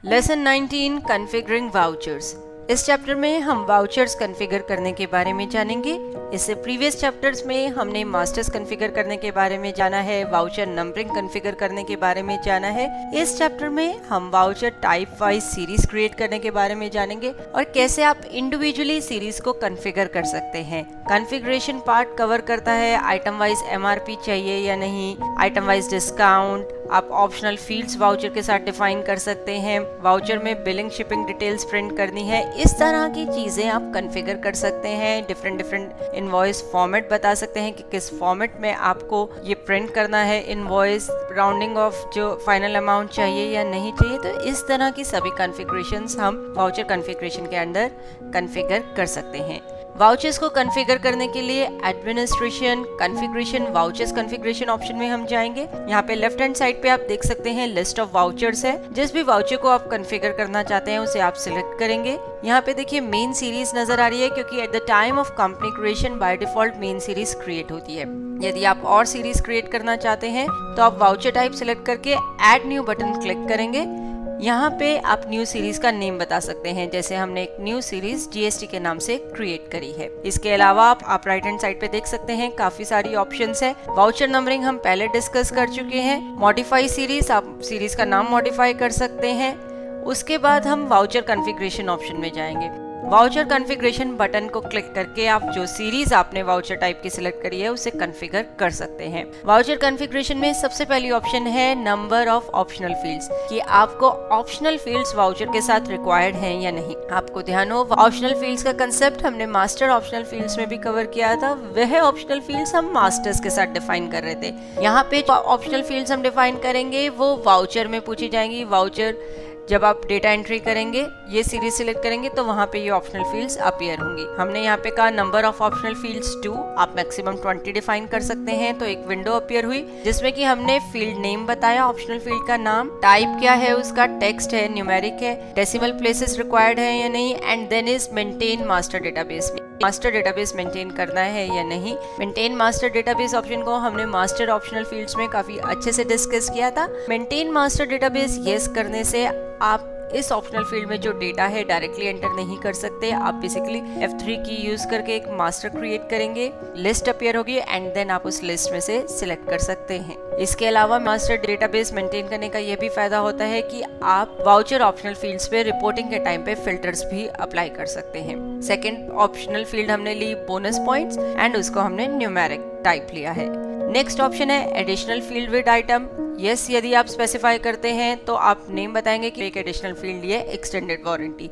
Lesson 19 configuring vouchers. इस chapter में हम वाउचर्स कॉन्फ़िगर करने के बारे में जानेंगे। इससे प्रीवियस चैप्टर्स में हमने मास्टर्स कॉन्फ़िगर करने के बारे में जाना है, वाउचर नंबरिंग कॉन्फ़िगर करने के बारे में जाना है। इस चैप्टर में हम voucher type wise series create करने के बारे में जानेंगे और कैसे आप इंडिविजुअली सीरीज को कॉन्फ़िगर कर सकते हैं। कॉन्फ़िगरेशन पार्ट कवर करता है आइटम वाइज एमआरपी चाहिए या नहीं, आइटम वाइज डिस्काउंट, आप ऑप्शनल फील्ड्स वाउचर के साथ डिफाइन कर सकते हैं, वाउचर में बिलिंग शिपिंग डिटेल्स प्रिंट करनी है, इस तरह की चीजें आप कॉन्फ़िगर कर सकते हैं। डिफरेंट इनवॉइस फॉर्मेट बता सकते हैं कि किस फॉर्मेट में आपको ये प्रिंट करना है इनवॉइस, राउंडिंग ऑफ जो फाइनल अमाउंट चाहिए या नहीं चाहिए। तो इस तरह की सभी कॉन्फ़िगरेशंस हम वाउचर कॉन्फ़िगरेशन के अंदर कॉन्फ़िगर कर सकते हैं। वाउचर्स को कॉन्फ़िगर करने के लिए administration, configuration, vouchers configuration option में हम जाएंगे। यहाँ पे लेफ्ट हैंड साइड पे आप देख सकते हैं लिस्ट ऑफ वाउचर्स है। जिस भी वाउचर को आप कॉन्फ़िगर करना चाहते हैं उसे आप सिलेक्ट करेंगे। यहाँ पे देखिए मेन सीरीज नजर आ रही है क्योंकि at the time of company creation by default main series create होती है। यदि आप और सीरीज क्रिएट करना चाहते हैं तो आप वाउचर टाइप सिलेक्ट करके ऐड न्यू बटन क्लिक करेंगे। यहाँ पे आप न्यू सीरीज का नेम बता सकते हैं, जैसे हमने एक न्यू सीरीज जीएसटी के नाम से क्रिएट करी है। इसके अलावा आप राइट हैंड साइड पे देख सकते हैं काफी सारी ऑप्शंस है। वाउचर नंबरिंग हम पहले डिस्कस कर चुके हैं। मॉडिफाई सीरीज, आप सीरीज का नाम मॉडिफाई कर सकते हैं। उसके बाद हम वाउचर कॉन्फ़िगरेशन ऑप्शन में जाएंगे। वाउचर कॉन्फ़िगरेशन बटन को क्लिक करके आप जो सीरीज आपने वाउचर टाइप की सिलेक्ट करी है उसे कॉन्फ़िगर कर सकते हैं। वाउचर कॉन्फ़िगरेशन में सबसे पहली ऑप्शन है नंबर ऑफ ऑप्शनल फील्ड्स, कि आपको ऑप्शनल फील्ड्स वाउचर के साथ रिक्वायर्ड हैं या नहीं। आपको ध्यान हो, ऑप्शनल फील्ड्स का कंसेप्ट हमने मास्टर ऑप्शनल फील्ड्स में भी कवर किया था। वह ऑप्शनल फील्ड्स हम मास्टर्स के साथ डिफाइन कर रहे थे। यहाँ पे जो ऑप्शनल फील्ड्स हम डिफाइन करेंगे वो वाउचर में पूछी जाएंगी। वाउचर जब आप डेटा एंट्री करेंगे, ये सीरीज सिलेक्ट करेंगे तो वहाँ पे ये ऑप्शनल फील्ड्स अपीयर होंगी। हमने यहाँ पे कहा नंबर ऑफ ऑप्शनल फील्ड्स 2, आप मैक्सिमम 20 डिफाइन कर सकते हैं। तो एक विंडो अपीयर हुई जिसमें कि हमने फील्ड नेम बताया, ऑप्शनल फील्ड का नाम, टाइप क्या है उसका, टेक्स्ट है, न्यूमेरिक है, डेसिमल प्लेसेस रिक्वायर्ड है या नहीं, and then is maintain master database. Master database maintain करना है या नहीं। मेंटेन मास्टर डेटाबेस ऑप्शन को हमने मास्टर ऑप्शनल फील्ड्स में काफी अच्छे से डिस्कस किया था। मेंटेन मास्टर डेटाबेस यस करने से आप इस ऑप्शनल फील्ड में जो डेटा है डायरेक्टली एंटर नहीं कर सकते। आप बेसिकली F3 की यूज करके एक मास्टर क्रिएट करेंगे, लिस्ट अपीयर होगी एंड देन आप उस लिस्ट में से सिलेक्ट कर सकते हैं। इसके अलावा मास्टर डेटाबेस मेंटेन करने का यह भी फायदा होता है कि आप वाउचर ऑप्शनल फील्ड्स पे रिपोर्टिंग के टाइम पे फिल्टर्स भी अप्लाई कर सकते हैं। सेकेंड ऑप्शनल फील्ड हमने ली बोनस पॉइंट्स एंड उसको हमने न्यूमेरिक टाइप लिया है। नेक्स्ट ऑप्शन है additional field with item. Yes, यदि आप स्पेसिफाई करते हैं तो आप नेम बताएंगे कि एक एडिशनल फील्ड लिए एक्सटेंडेड वारंटी।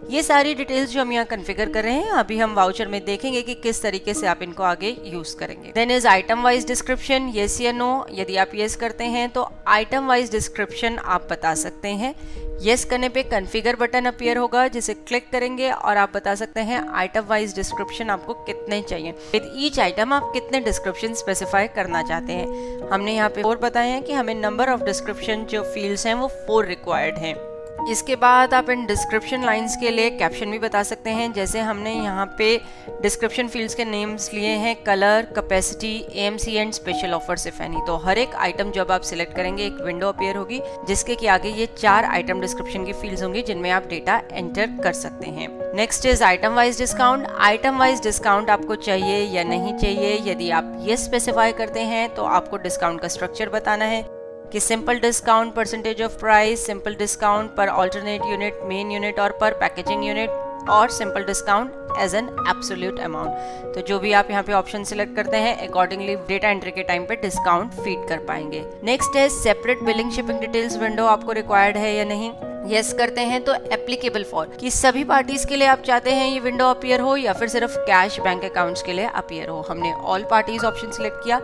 ये सारी डिटेल्स जो हम यहाँ कॉन्फ़िगर कर रहे हैं अभी हम वाउचर में देखेंगे कि किस तरीके से आप इनको आगे यूज करेंगे। Then is item wise description, yes या नो। यदि आप यस करते हैं तो आइटम वाइज डिस्क्रिप्शन आप बता सकते हैं। यस करने पे कॉन्फ़िगर बटन अपीयर होगा जिसे क्लिक करेंगे और आप बता सकते हैं आइटम वाइज डिस्क्रिप्शन आपको कितने चाहिए। विद ईच आइटम आप कितने डिस्क्रिप्शन स्पेसिफाई करना चाहते हैं। हमने यहाँ पे 4 बताए हैं कि हमें नंबर ऑफ डिस्क्रिप्शन जो फील्ड्स हैं वो 4 रिक्वायर्ड हैं। इसके बाद आप इन डिस्क्रिप्शन लाइंस के लिए कैप्शन भी बता सकते हैं। जैसे हमने यहाँ पे डिस्क्रिप्शन फील्ड्स के नेम्स लिए हैं colour, capacity, AMC and special offers if any. तो हर एक आइटम जब आप सिलेक्ट करेंगे एक विंडो अपीयर होगी जिसके कि आगे ये 4 आइटम डिस्क्रिप्शन की फील्ड्स होंगी जिनमें आप डेटा एंटर कर सकते हैं। Next is item wise discount. Item wise discount आपको चाहिए या नहीं चाहिए। यदि आप ये स्पेसिफाई करते हैं तो आपको डिस्काउंट का स्ट्रक्चर बताना है कि simple discount, percentage of price, simple discount per alternate unit, main unit और पर पैकेजिंग यूनिट, और simple discount as an absolute amount. तो जो भी आप यहाँ पे ऑप्शन सिलेक्ट करते हैं अकॉर्डिंगली डेटा एंट्री के टाइम पे डिस्काउंट फीड कर पाएंगे। नेक्स्ट है separate billing shipping details window आपको रिक्वायर्ड है या नहीं। यस करते हैं तो एप्लीकेबल फॉर, कि सभी पार्टीज के लिए आप चाहते हैं ये विंडो अपीयर हो या फिर सिर्फ कैश बैंक अकाउंट्स के लिए अपीयर हो। हमने ऑल पार्टीज ऑप्शन सिलेक्ट किया।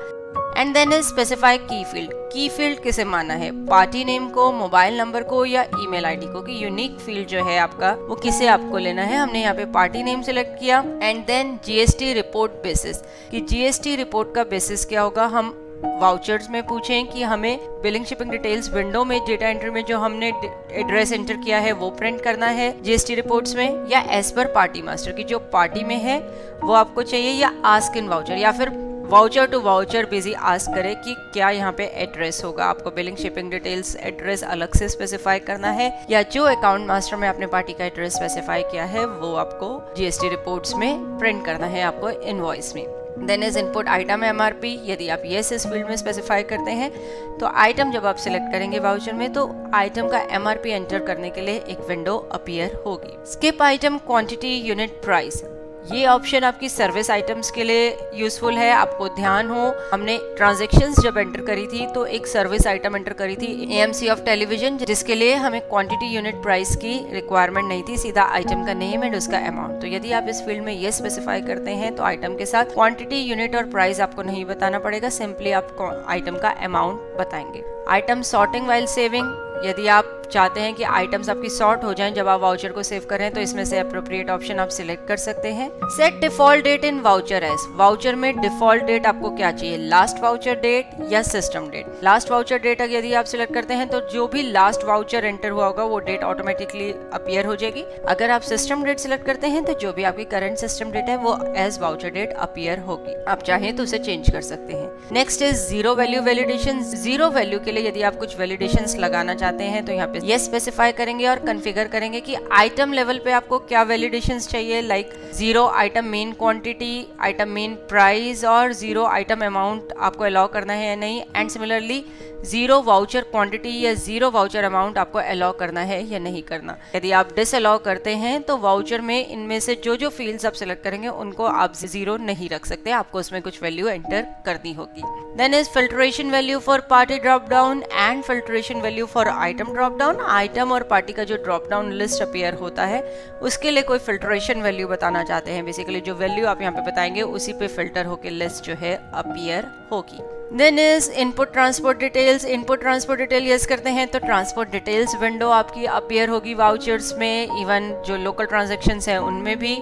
एंड देन इज स्पेसिफाई की फील्ड। की फील्ड किसे माना है, पार्टी नेम को, मोबाइल नंबर को या ईमेल आईडी को, कि यूनिक फील्ड जो है आपका वो किसे आपको लेना है। हमने यहाँ पे पार्टी नेम सिलेक्ट किया। And then GST report basis, कि जीएसटी रिपोर्ट का बेसिस क्या होगा। हम वाउचर्स में पूछें कि हमें बिलिंग शिपिंग डिटेल्स विंडो में डेटा एंट्री में जो हमने एड्रेस एंटर किया है वो प्रिंट करना है जीएसटी रिपोर्ट्स में, या एज पर पार्टी मास्टर की जो पार्टी में है वो आपको चाहिए, या आस्क इन वाउचर, या फिर voucher to voucher Busy ask करे कि क्या यहाँ पे एड्रेस होगा। आपको बिलिंग शिपिंग डिटेल्स एड्रेस अलग से स्पेसिफाई करना है या जो अकाउंट मास्टर में आपने पार्टी का एड्रेस स्पेसिफाई किया है वो आपको जीएसटी रिपोर्ट्स में प्रिंट करना है आपको इनवॉइस में। Then is input item MRP, यदि आप येस इस फील्ड में स्पेसिफाई करते हैं तो आइटम जब आप सिलेक्ट करेंगे वाउचर में तो आइटम का एमआरपी एंटर करने के लिए एक विंडो अपीयर होगी। Skip item quantity unit price, ये ऑप्शन आपकी सर्विस आइटम्स के लिए यूजफुल है। आपको ध्यान हो, हमने ट्रांजैक्शंस जब एंटर करी थी तो एक सर्विस आइटम एंटर करी थी एएमसी ऑफ टेलीविजन, जिसके लिए हमें क्वांटिटी यूनिट प्राइस की रिक्वायरमेंट नहीं थी, सीधा आइटम का नेम एंड उसका अमाउंट। तो यदि आप इस फील्ड में ये स्पेसिफाई करते हैं तो आइटम के साथ क्वांटिटी यूनिट और प्राइस आपको नहीं बताना पड़ेगा, सिंपली आप आइटम का अमाउंट बताएंगे। आइटम सॉर्टिंग वाइल सेविंग, यदि आप चाहते हैं कि आइटम्स आपकी सॉर्ट हो जाएं जब आप वाउचर को सेव करें तो इसमें से अप्रोप्रिएट ऑप्शन आप सिलेक्ट कर सकते हैं। Set default date in voucher as, voucher में डिफॉल्ट डेट आपको क्या चाहिए, लास्ट वाउचर डेट या system date. Last voucher date यदि आप सिलेक्ट करते हैं तो जो भी लास्ट वाउचर एंटर हुआ होगा वो डेट ऑटोमेटिकली अपीयर हो जाएगी। अगर आप सिस्टम डेट सिलेक्ट करते हैं तो जो भी आपकी करंट सिस्टम डेट है वो एज वाउचर डेट अपीयर होगी, आप चाहें तो उसे चेंज कर सकते हैं। Next is zero value validation, zero value के लिए यदि आप कुछ वैलिडेशंस लगाना चाहते हैं तो यहाँ पे ये स्पेसिफाई करेंगे और कॉन्फ़िगर करेंगे कि आइटम लेवल पे आपको क्या वैलिडेशंस चाहिए, like zero item main quantity, item main price और जीरो आइटम अमाउंट आपको अलाउ करना है या नहीं। And similarly zero voucher quantity या जीरो वाउचर अमाउंट आपको अलाउ करना है या नहीं करना। यदि आप डिस अलाउ करते हैं तो वाउचर में इनमें से जो जो फील्ड्स आप सिलेक्ट करेंगे उनको आप जीरो नहीं रख सकते, आपको उसमें कुछ वैल्यू एंटर करनी होगी। Then is filtration value for party drop down and filtration value for item drop down. Item और पार्टी का जो ड्रॉप डाउन लिस्ट अपीयर होता है उसके लिए कोई फिल्ट्रेशन वैल्यू बताना चाहते हैं, बेसिकली जो वैल्यू आप यहाँ पे बताएंगे उसी पे फिल्टर होकर लिस्ट जो है अपीयर होगी। Then is input transport details, input transport detail yes करते हैं तो ट्रांसपोर्ट डिटेल्स विंडो आपकी अपीयर होगी वाउचर्स में, इवन जो लोकल ट्रांजैक्शंस हैं उनमें भी।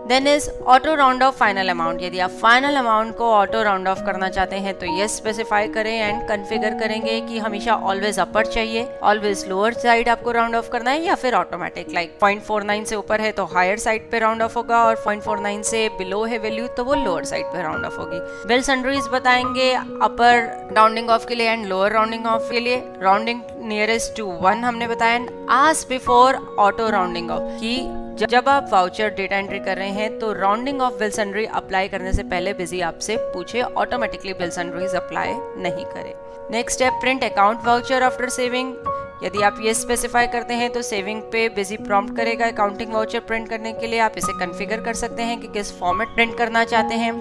Then is auto round off final amount, यदि आप फाइनल अमाउंट को ऑटो राउंड ऑफ करना चाहते हैं तो यस स्पेसिफाई करें एंड कॉन्फ़िगर करेंगे कि हमेशा ऑलवेज अपर चाहिए, ऑलवेज लोअर साइड आपको राउंड ऑफ करना है या फिर ऑटोमेटिक, लाइक 0.49 से ऊपर है तो हायर साइड पे राउंड ऑफ होगा और 0.49 से बिलो है वैल्यू तो वो लोअर साइड पे राउंड ऑफ होगी। बिल सन्ड्रीज बताएंगे अपर राउंडिंग ऑफ के लिए एंड लोअर राउंडिंग ऑफ के लिए। राउंडिंग नियरेस्ट टू 1 हमने बताया and ask before auto rounding off कि जब आप वाउचर डेटा एंट्री कर रहे हैं तो rounding off bill sundry apply करने से पहले बिजी आपसे पूछे, ऑटोमेटिकली बिल सन्ड्रीज अप्लाई नहीं करे। नेक्स्ट है print account voucher after saving, यदि आप ये स्पेसिफाई करते हैं तो सेविंग पे बिजी प्रॉम्प्ट करेगा अकाउंटिंग वाउचर प्रिंट करने के लिए। आप इसे कॉन्फ़िगर कर सकते हैं कि किस फॉर्मेट प्रिंट करना चाहते हैं।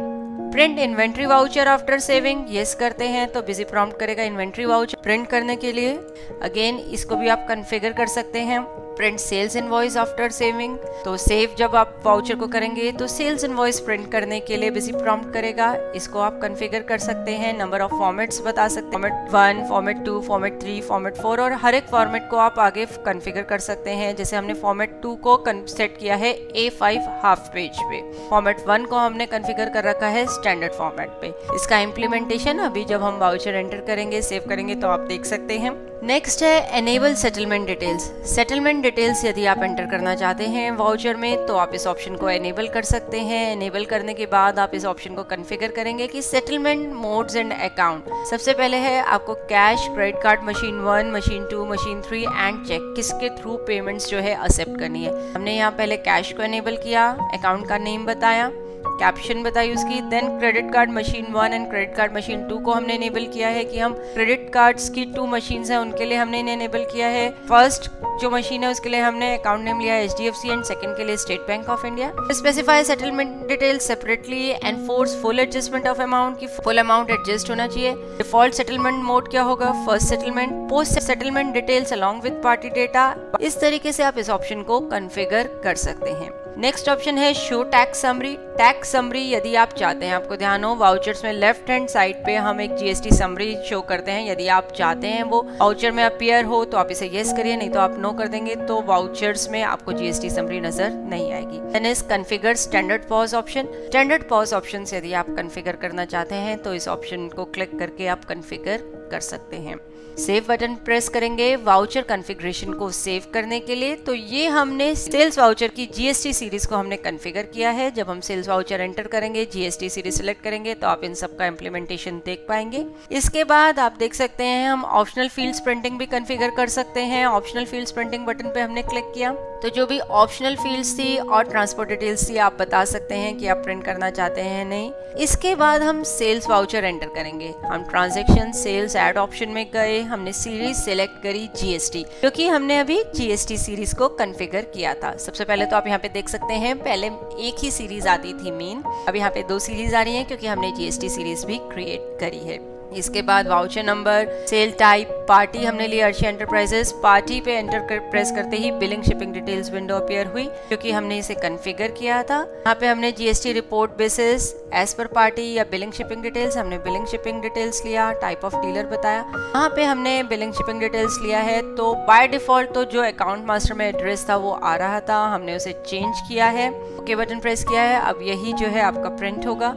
Print inventory voucher after saving yes करते हैं तो बिजी प्रॉम्प्ट करेगा इन्वेंट्री वाउचर प्रिंट करने के लिए। अगेन इसको भी आप कॉन्फ़िगर कर सकते हैं। Print sales invoice after saving, तो सेव जब आप वाउचर को करेंगे तो सेल्स इनवॉइस प्रिंट करने के लिए बिजी प्रॉम्प्ट करेगा, इसको आप कॉन्फ़िगर कर सकते हैं। नंबर ऑफ फॉर्मेट्स बता सकते हैं, फॉर्मेट 1, फॉर्मेट 2, फॉर्मेट 3, फॉर्मेट 4 और हर एक फॉर्मेट को आप आगे कॉन्फ़िगर कर सकते हैं। जैसे हमने फॉर्मेट 2 को सेट किया है A5 हाफ पेज पे, फॉर्मेट 1 को हमने कॉन्फ़िगर कर रखा है स्टैंडर्ड फॉर्मेट पे। इसका इम्प्लीमेंटेशन अभी जब हम वाउचर एंटर करेंगे सेव करेंगे तो आप देख सकते हैं। नेक्स्ट है enable settlement details. Settlement details यदि आप एंटर करना चाहते हैं वाउचर में तो आप इस ऑप्शन को एनेबल कर सकते हैं। एनेबल करने के बाद आप इस ऑप्शन को कॉन्फ़िगर करेंगे कि सेटलमेंट मोड्स एंड अकाउंट, सबसे पहले है आपको cash, credit card, machine 1, machine 2, machine 3 and check, किसके थ्रू पेमेंट्स जो है एक्सेप्ट करनी है। हमने यहाँ पहले कैश को एनेबल किया, अकाउंट का नेम बताया, कैप्शन बताई उसकी। Then credit card machine 1 and credit card machine 2 को हमने इनेबल किया है कि हम क्रेडिट कार्ड्स की 2 मशीन्स हैं उनके लिए हमने इन्हें इनेबल किया है। फर्स्ट जो मशीन है उसके लिए हमने अकाउंट नेम लिया है HDFC एंड सेकंड के लिए state bank of India. Specify settlement details separately and force full adjustment of amount, की फुल अमाउंट एडजस्ट होना चाहिए। डिफॉल्ट सेटलमेंट मोड क्या होगा, first settlement, post settlement details along with party data. इस तरीके से आप इस ऑप्शन को कॉन्फ़िगर कर सकते हैं। नेक्स्ट ऑप्शन है show tax summary. Tax summary यदि आप चाहते हैं, आपको ध्यान हो वाउचर्स में लेफ्ट हैंड साइड पे हम एक GST समरी शो करते हैं, यदि आप चाहते हैं वो वाउचर में अपीयर हो तो आप इसे यस करिए, नहीं तो आप नो कर देंगे तो वाउचर्स में आपको GST समरी नजर नहीं आएगी। Then is configure standard POS option. Standard POS option यदि आप कॉन्फ़िगर करना चाहते हैं तो इस ऑप्शन को क्लिक करके आप कॉन्फ़िगर कर सकते हैं। सेव बटन प्रेस करेंगे वाउचर कॉन्फ़िगरेशन को सेव करने के लिए। तो ये हमने सेल्स वाउचर की जीएसटी सीरीज को हमने कॉन्फ़िगर किया है। जब हम सेल्स वाउचर एंटर करेंगे, जीएसटी सीरीज सिलेक्ट करेंगे तो आप इन सब का इम्प्लीमेंटेशन देख पाएंगे। इसके बाद आप देख सकते हैं हम ऑप्शनल फील्ड्स प्रिंटिंग भी कॉन्फ़िगर कर सकते हैं। ऑप्शनल फील्ड्स प्रिंटिंग बटन पे हमने क्लिक किया तो जो भी ऑप्शनल फील्ड्स थी और ट्रांसपोर्ट डिटेल्स थी आप बता सकते हैं कि आप प्रिंट करना चाहते हैं नहीं। इसके बाद हम सेल्स वाउचर एंटर करेंगे। हम ट्रांजैक्शन सेल्स ऐड ऑप्शन में गए, हमने सीरीज सेलेक्ट करी जीएसटी, क्योंकि हमने अभी जीएसटी सीरीज को कॉन्फ़िगर किया था। सबसे पहले तो आप यहाँ पे देख सकते हैं पहले एक ही सीरीज आती थी मेन, अब यहाँ पे 2 सीरीज आ रही हैं क्योंकि हमने जीएसटी सीरीज भी क्रिएट करी है। इसके बाद voucher number, sale type, party हमने लिया अर्शी एंटरप्राइजेस। पार्टी पे एंटर प्रेस करते ही billing shipping details window appear हुई क्योंकि हमने इसे कॉन्फ़िगर किया था। यहाँ पे हमने GST report basis as per party या बिलिंग शिपिंग डिटेल्स, हमने बिलिंग शिपिंग डिटेल्स लिया। टाइप ऑफ डीलर बताया, यहाँ पे हमने बिलिंग शिपिंग डिटेल्स लिया है। तो बाय डिफॉल्ट तो जो अकाउंट मास्टर में एड्रेस था वो आ रहा था, हमने उसे चेंज किया है। ओके बटन प्रेस किया है। अब यही जो है आपका प्रिंट होगा।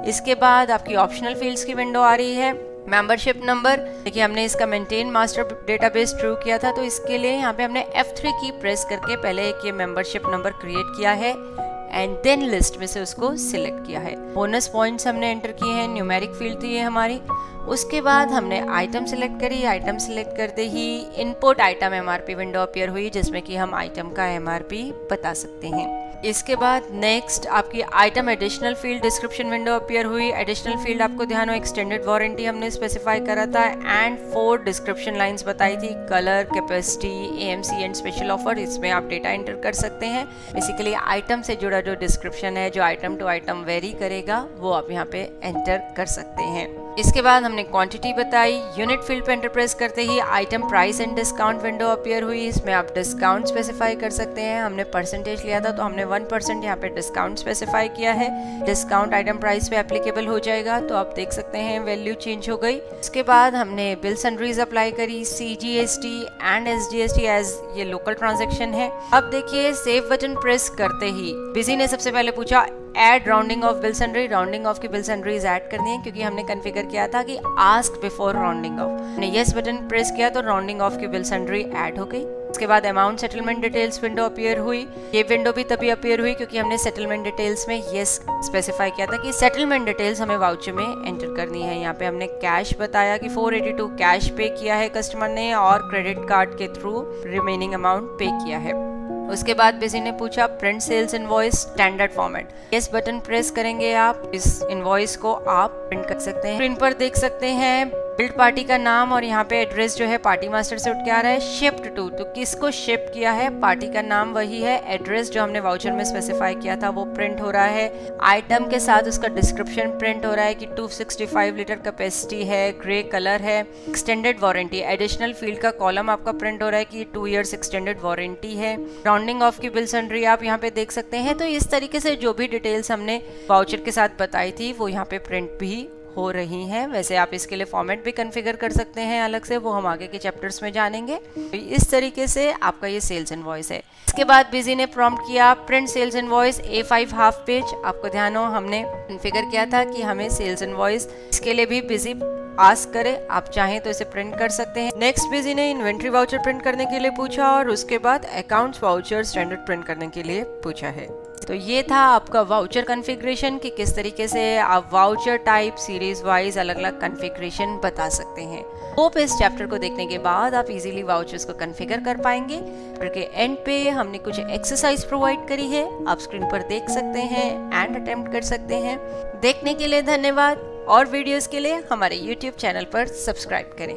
इसके बाद आपकी ऑप्शनल फील्ड्स की विंडो आ रही है। मेंबरशिप नंबर, देखिए हमने इसका मेंटेन मास्टर डेटाबेस ट्रू किया था तो इसके लिए यहाँ पे हमने F3 की प्रेस करके पहले एक ये मेंबरशिप नंबर क्रिएट किया है एंड देन लिस्ट में से उसको सिलेक्ट किया है। बोनस पॉइंट्स हमने एंटर किए हैं, न्यूमेरिक फील्ड थी ये हमारी। उसके बाद हमने आइटम सिलेक्ट करी। आइटम सिलेक्ट करते ही input item MRP window appear हुई जिसमें कि हम आइटम का एमआरपी बता सकते हैं। इसके बाद नेक्स्ट आपकी item additional field description window appear हुई। एडिशनल फील्ड आपको ध्यान हो एक्सटेंडेड वारंटी हमने स्पेसिफाई करा था एंड 4 डिस्क्रिप्शन लाइंस बताई थी, colour, capacity, AMC and special offer. इसमें आप डेटा एंटर कर सकते हैं। बेसिकली आइटम से जुड़ा जो डिस्क्रिप्शन है जो आइटम टू आइटम वेरी करेगा वो आप यहाँ पे एंटर कर सकते हैं। इसके बाद हमने क्वांटिटी बताई। यूनिट फील्ड पे एंटर प्रेस करते ही item price and discount window appear हुई। इसमें आप डिस्काउंट स्पेसिफाई कर सकते हैं। हमने परसेंटेज लिया था तो हमने 1% यहाँ पे डिस्काउंट स्पेसिफाई किया है। डिस्काउंट आइटम प्राइस पे एप्लीकेबल हो जाएगा तो आप देख सकते हैं वैल्यू चेंज हो गई। इसके बाद हमने बिल सन्ड्रीज अप्लाई करी, CGST एंड SGST एज ये लोकल ट्रांजेक्शन है। अब देखिए सेव बटन प्रेस करते ही बिजी ने सबसे पहले पूछा add rounding off bill sundry. Rounding off की बिल सन्ड्रीज ऐड करनी है क्योंकि हमने कॉन्फ़िगर किया था कि आस्क बिफोर राउंडिंग ऑफ। हमने यस बटन प्रेस किया तो राउंडिंग ऑफ की बिल सन्ड्री ऐड हो गई। उसके बाद amount settlement details window appear हुई। ये विंडो भी तभी अपीयर हुई क्योंकि हमने सेटलमेंट डिटेल्स में यस स्पेसिफाई किया था कि सेटलमेंट डिटेल्स हमें वाउचर में एंटर करनी है। यहाँ पे हमने कैश बताया कि 482 कैश पे किया है कस्टमर ने और क्रेडिट कार्ड के थ्रू रिमेनिंग अमाउंट पे किया है। उसके बाद बिजी ने पूछा print sales invoice standard format. Yes button press करेंगे आप इस इनवॉइस को आप प्रिंट कर सकते हैं। स्क्रीन पर देख सकते हैं बिल्ड पार्टी का नाम और यहाँ पे एड्रेस जो है पार्टी मास्टर से उठ के आ रहा है। शिफ्ट टू, तो किसको शिफ्ट किया है, पार्टी का नाम वही है, एड्रेस जो हमने वाउचर में स्पेसिफाई किया था वो प्रिंट हो रहा है। आइटम के साथ उसका डिस्क्रिप्शन प्रिंट हो रहा है कि 265 लीटर कैपेसिटी है, ग्रे कलर है। एक्सटेंडेड वारंटी, एडिशनल फील्ड का कॉलम आपका प्रिंट हो रहा है कि 2 ईयर्स एक्सटेंडेड वारंटी है। राउंडिंग ऑफ की बिल सन्ड्री आप यहाँ पे देख सकते हैं। तो इस तरीके से जो भी डिटेल्स हमने वाउचर के साथ बताई थी वो यहाँ पे प्रिंट भी हो रही हैं। वैसे आप इसके लिए फॉर्मेट भी कॉन्फ़िगर कर सकते हैं अलग से, वो हम आगे के चैप्टर्स में जानेंगे। तो इस तरीके से आपका ये सेल्स इनवॉइस है। इसके बाद बिजी ने प्रॉम्प्ट किया print sales invoice A5 half page. आपको ध्यान हो हमने कॉन्फ़िगर किया था कि हमें सेल्स इनवॉइस इसके लिए भी बिजी आस्क करे, आप चाहें तो इसे प्रिंट कर सकते हैं। नेक्स्ट बिजी ने इन्वेंट्री वाउचर प्रिंट करने के लिए पूछा और उसके बाद अकाउंट्स वाउचर स्टैंडर्ड प्रिंट करने के लिए पूछा है। तो ये था आपका वाउचर कॉन्फ़िगरेशन कि किस तरीके से आप वाउचर टाइप सीरीज वाइज अलग अलग कॉन्फ़िगरेशन बता सकते हैं। होप इस चैप्टर को देखने के बाद आप इजीली वाउचर्स को कॉन्फ़िगर कर पाएंगे। चैप्टर के एंड पे हमने कुछ एक्सरसाइज प्रोवाइड करी है, आप स्क्रीन पर देख सकते हैं एंड अटेम्प्ट कर सकते हैं। देखने के लिए धन्यवाद और वीडियोस के लिए हमारे YouTube चैनल पर सब्सक्राइब करें।